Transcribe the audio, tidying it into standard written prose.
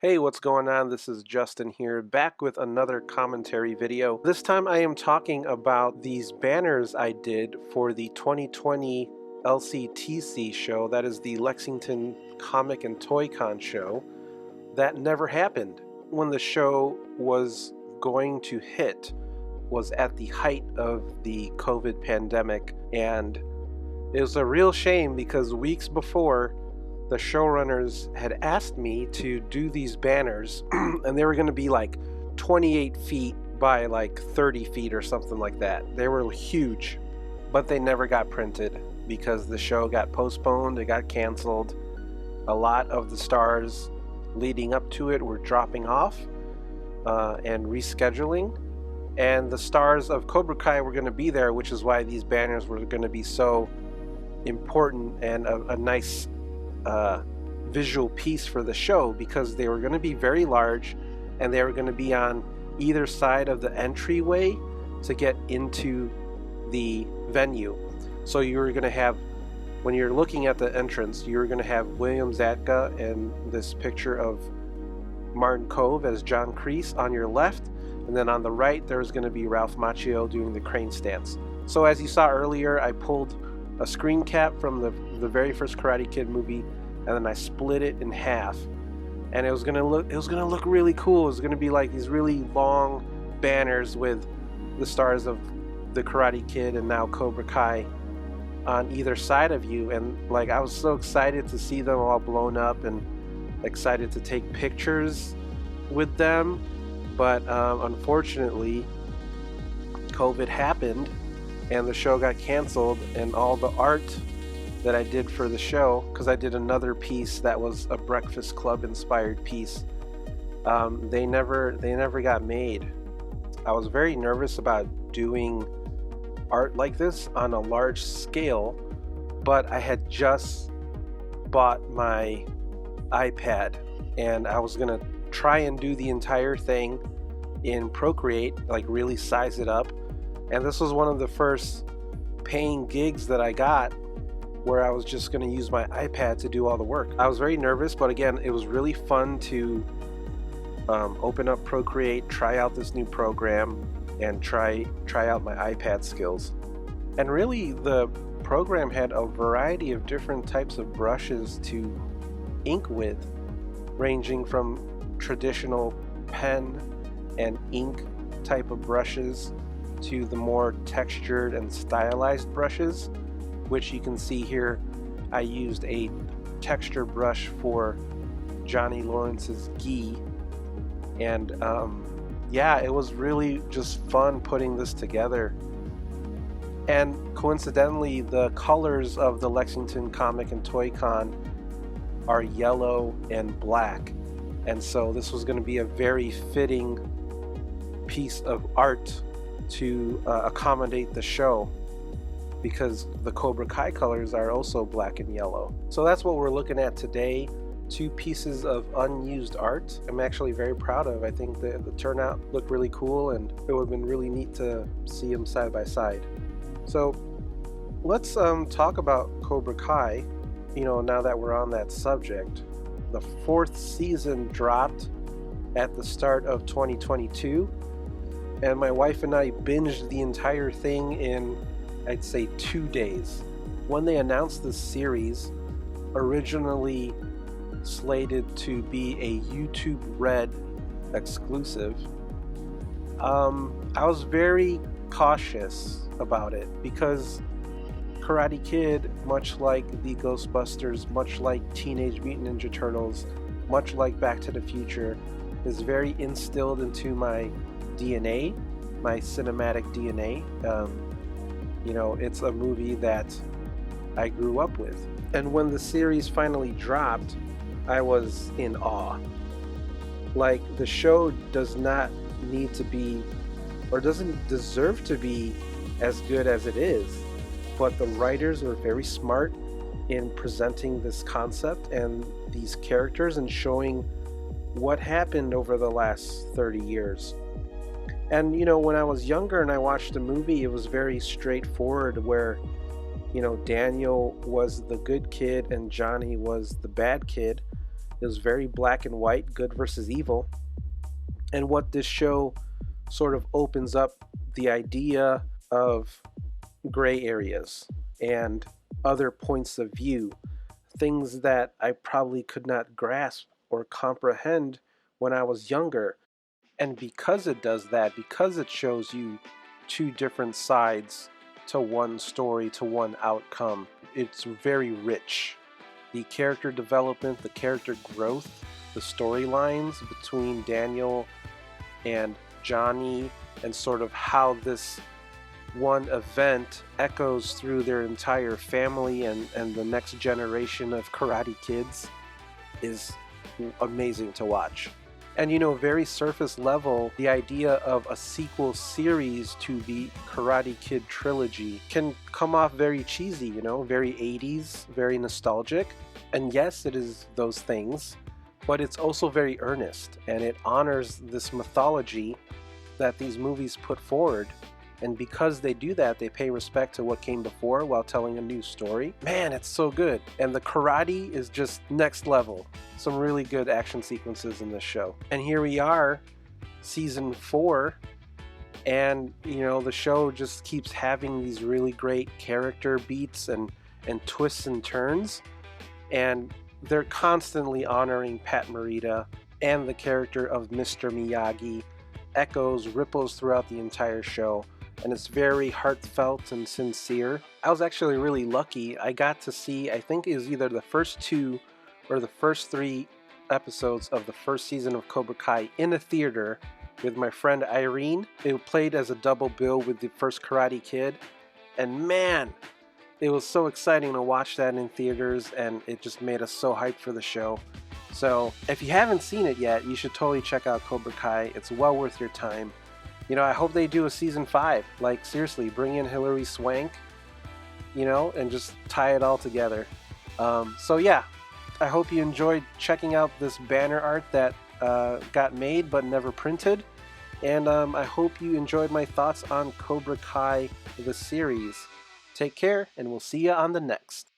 Hey, what's going on? This is Justin here, back with another commentary video. This time I am talking about these banners I did for the 2020 LCTC show, that is the Lexington Comic and Toy Con show, that never happened. When the show was going to hit was at the height of the COVID pandemic, and it was a real shame because weeks before, the showrunners had asked me to do these banners and they were going to be like 28 feet by like 30 feet or something like that. They were huge, but they never got printed because the show got postponed, it got canceled. A lot of the stars leading up to it were dropping off and rescheduling, and the stars of Cobra Kai were going to be there, which is why these banners were going to be so important and a nice visual piece for the show, because they were going to be very large and they were going to be on either side of the entryway to get into the venue. So you were going to have, when you're looking at the entrance, you were going to have William Zabka and this picture of Martin Kove as John Kreese on your left, and then on the right there was going to be Ralph Macchio doing the crane stance. So as you saw earlier, I pulled a screen cap from the very first Karate Kid movie, and then I split it in half, and it was gonna look really cool. It was gonna be like these really long banners with the stars of the Karate Kid and now Cobra Kai on either side of you, and like I was so excited to see them all blown up and excited to take pictures with them, but unfortunately COVID happened and the show got canceled, and all the art that I did for the show, because I did another piece that was a Breakfast Club inspired piece, they never got made. I was very nervous about doing art like this on a large scale, but I had just bought my iPad and I was gonna try and do the entire thing in Procreate, like really size it up. And this was one of the first paying gigs that I got where I was just going to use my iPad to do all the work. I was very nervous, but again, it was really fun to open up Procreate, try out this new program, and try out my iPad skills. And really, the program had a variety of different types of brushes to ink with, ranging from traditional pen and ink type of brushes to the more textured and stylized brushes, which you can see here. I used a texture brush for Johnny Lawrence's gi, and yeah, it was really just fun putting this together. And coincidentally, the colors of the Lexington Comic and Toy Con are yellow and black, and so this was going to be a very fitting piece of art to accommodate the show, because the Cobra Kai colors are also black and yellow. So that's what we're looking at today. Two pieces of unused art I'm actually very proud of. I think the turnout looked really cool, and it would have been really neat to see them side by side. So let's talk about Cobra Kai, now that we're on that subject. The 4th season dropped at the start of 2022, and my wife and I binged the entire thing in, I'd say, 2 days. When they announced this series, originally slated to be a YouTube Red exclusive, I was very cautious about it, because Karate Kid, much like the Ghostbusters, much like Teenage Mutant Ninja Turtles, much like Back to the Future, is very instilled into my DNA, my cinematic DNA. It's a movie that I grew up with. And when the series finally dropped, I was in awe. Like, the show does not need to be, or doesn't deserve to be, as good as it is. But the writers were very smart in presenting this concept and these characters and showing what happened over the last 30 years. And when I was younger and I watched the movie, it was very straightforward, where Daniel was the good kid and Johnny was the bad kid, It was very black and white, good versus evil. And what this show sort of opens up the idea of gray areas and other points of view, things that I probably could not grasp or comprehend when I was younger. And because it does that, because it shows you two different sides to one story, to one outcome, it's very rich. The character development, the character growth, the storylines between Daniel and Johnny, and sort of how this one event echoes through their entire family and the next generation of karate kids is amazing to watch. And you know, very surface level, the idea of a sequel series to the Karate Kid trilogy can come off very cheesy, you know, very 80s, very nostalgic. And yes, it is those things, but it's also very earnest, and it honors this mythology that these movies put forward. And because they do that, they pay respect to what came before while telling a new story. Man, it's so good. And the karate is just next level. Some really good action sequences in this show. And here we are, season 4, and you know, the show just keeps having these really great character beats and twists and turns. And they're constantly honoring Pat Morita, and the character of Mr. Miyagi echoes, ripples throughout the entire show. And it's very heartfelt and sincere. I was actually really lucky. I got to see, I think it was either the first 2 or the first 3 episodes of the first season of Cobra Kai in a theater with my friend Irene. It played as a double bill with the first Karate Kid. And man, it was so exciting to watch that in theaters, and it just made us so hyped for the show. So if you haven't seen it yet, you should totally check out Cobra Kai. It's well worth your time. You know, I hope they do a season 5. Like, seriously, bring in Hilary Swank, you know, and just tie it all together. So yeah, I hope you enjoyed checking out this banner art that got made but never printed. And I hope you enjoyed my thoughts on Cobra Kai, the series. Take care, and we'll see you on the next.